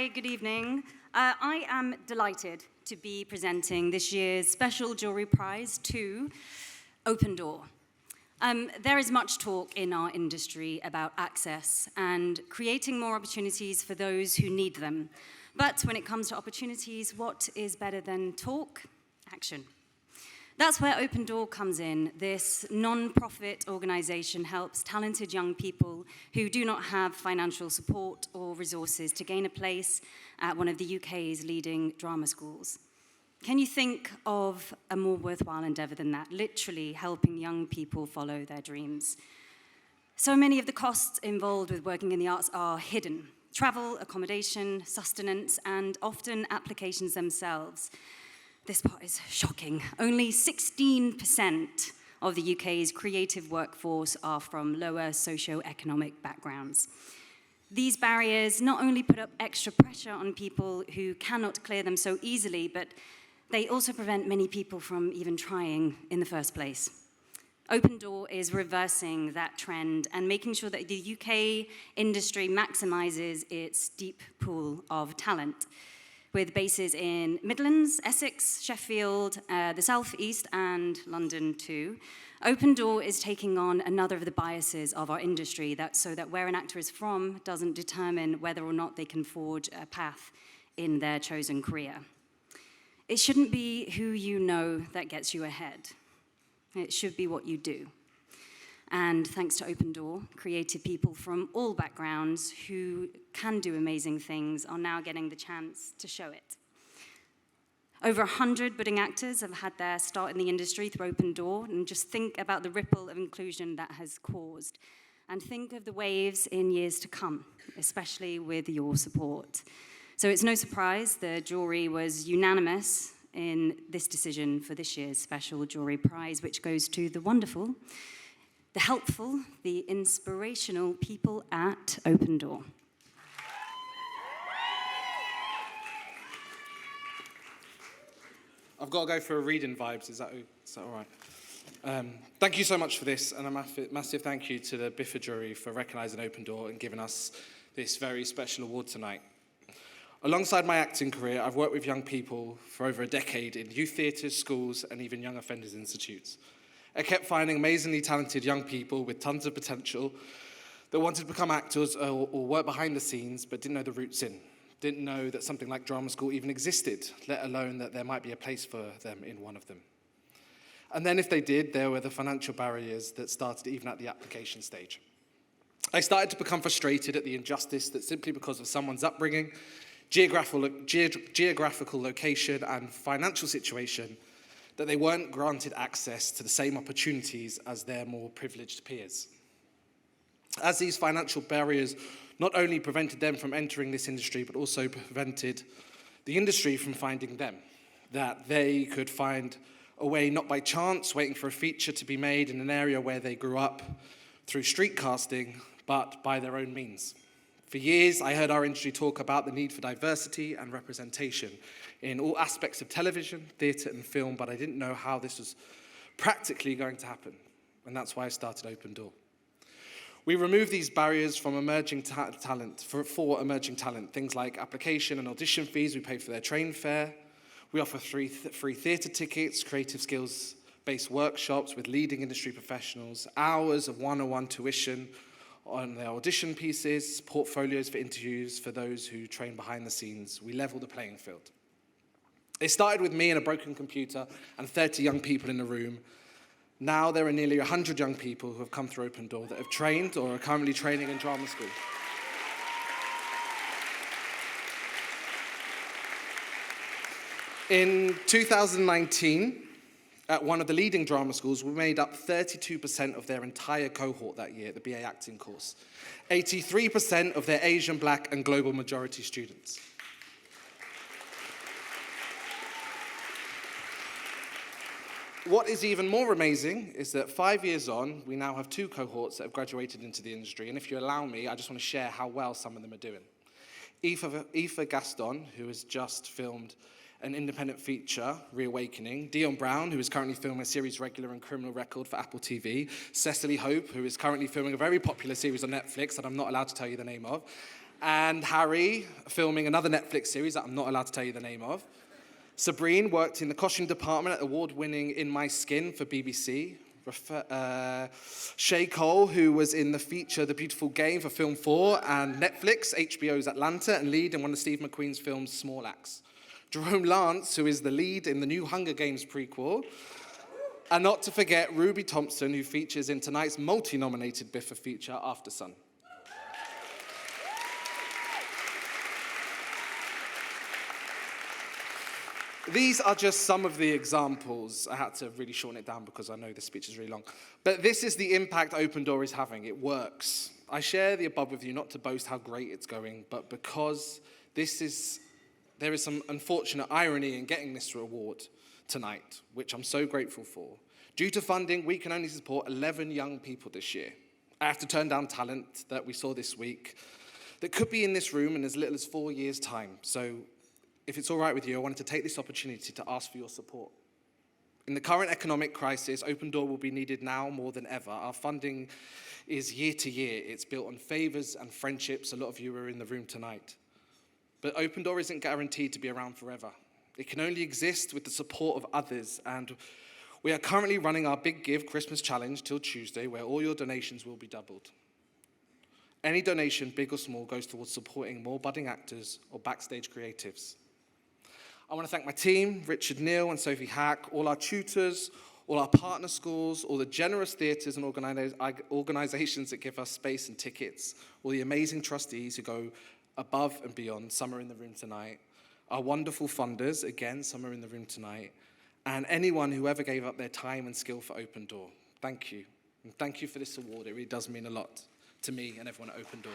Hi, good evening. I am delighted to be presenting this year's Special Jury Prize to Open Door. There is much talk in our industry about access and creating more opportunities for those who need them. But when it comes to opportunities, what is better than talk? Action. That's where Open Door comes in. This non-profit organization helps talented young people who do not have financial support or resources to gain a place at one of the UK's leading drama schools. Can you think of a more worthwhile endeavor than that? Literally helping young people follow their dreams. So many of the costs involved with working in the arts are hidden. Travel, accommodation, sustenance, and often applications themselves. This part is shocking. Only 16% of the UK's creative workforce are from lower socio-economic backgrounds. These barriers not only put up extra pressure on people who cannot clear them so easily, but they also prevent many people from even trying in the first place. Open Door is reversing that trend and making sure that the UK industry maximizes its deep pool of talent. With bases in Midlands, Essex, Sheffield, the South East, and London too. Open Door is taking on another of the biases of our industry, so that where an actor is from doesn't determine whether or not they can forge a path in their chosen career. It shouldn't be who you know that gets you ahead. It should be what you do. And thanks to Open Door, creative people from all backgrounds who can do amazing things are now getting the chance to show it. Over 100 budding actors have had their start in the industry through Open Door, and just think about the ripple of inclusion that has caused. And think of the waves in years to come, especially with your support. So it's no surprise the jury was unanimous in this decision for this year's Special Jury Prize, which goes to the wonderful, the helpful, the inspirational people at Open Door. I've got to go for a reading vibes, is that all right? Thank you so much for this, and a massive thank you to the BIFA jury for recognising Open Door and giving us this very special award tonight. Alongside my acting career, I've worked with young people for over a decade in youth theatres, schools, and even young offenders institutes. I kept finding amazingly talented young people with tons of potential that wanted to become actors or work behind the scenes but didn't know the routes in, didn't know that something like drama school even existed, let alone that there might be a place for them in one of them. And then if they did, there were the financial barriers that started even at the application stage. I started to become frustrated at the injustice that simply because of someone's upbringing, geographical location and financial situation, that they weren't granted access to the same opportunities as their more privileged peers. As these financial barriers not only prevented them from entering this industry, but also prevented the industry from finding them, that they could find a way, not by chance, waiting for a feature to be made in an area where they grew up through street casting, but by their own means. For years, I heard our industry talk about the need for diversity and representation in all aspects of television, theatre, and film, but I didn't know how this was practically going to happen, and that's why I started Open Door. We remove these barriers from emerging talent, for emerging talent, things like application and audition fees. We pay for their train fare. We offer free theatre tickets, creative skills-based workshops with leading industry professionals, hours of one-on-one tuition on their audition pieces, portfolios for interviews for those who train behind the scenes. We level the playing field. It started with me and a broken computer and 30 young people in the room. Now there are nearly 100 young people who have come through Open Door that have trained or are currently training in drama school. In 2019, at one of the leading drama schools, we made up 32% of their entire cohort that year at the BA acting course. 83% of their Asian, Black, and global majority students. What is even more amazing is that 5 years on, we now have 2 cohorts that have graduated into the industry. And if you allow me, I just want to share how well some of them are doing. Aoife Gaston, who has just filmed an independent feature, Reawakening. Dion Brown, who is currently filming a series regular and Criminal Record for Apple TV. Cecily Hope, who is currently filming a very popular series on Netflix that I'm not allowed to tell you the name of. and Harry, filming another Netflix series that I'm not allowed to tell you the name of. Sabrine worked in the costume department at award-winning In My Skin for BBC. Shay Cole, who was in the feature The Beautiful Game for Film 4 and Netflix, HBO's Atlanta, and lead in one of Steve McQueen's films, Small Axe. Jerome Lance, who is the lead in the new Hunger Games prequel. And not to forget Ruby Thompson, who features in tonight's multi-nominated BIFA feature, After Sun. These are just some of the examples. I had to really shorten it down because I know this speech is really long. But this is the impact Open Door is having. It works. I share the above with you not to boast how great it's going, but because there is some unfortunate irony in getting this reward tonight, which I'm so grateful for. Due to funding, we can only support 11 young people this year. I have to turn down talent that we saw this week that could be in this room in as little as 4 years' time. So if it's all right with you, I wanted to take this opportunity to ask for your support. In the current economic crisis, Open Door will be needed now more than ever. Our funding is year to year. It's built on favors and friendships. A lot of you are in the room tonight. But Open Door isn't guaranteed to be around forever. It can only exist with the support of others. And we are currently running our Big Give Christmas Challenge till Tuesday, where all your donations will be doubled. Any donation, big or small, goes towards supporting more budding actors or backstage creatives. I want to thank my team, Richard Neal and Sophie Hack, all our tutors, all our partner schools, all the generous theatres and organisations that give us space and tickets, all the amazing trustees who go above and beyond. Some are in the room tonight. Our wonderful funders, again, some are in the room tonight. And anyone who ever gave up their time and skill for Open Door. Thank you. And thank you for this award. It really does mean a lot to me and everyone at Open Door.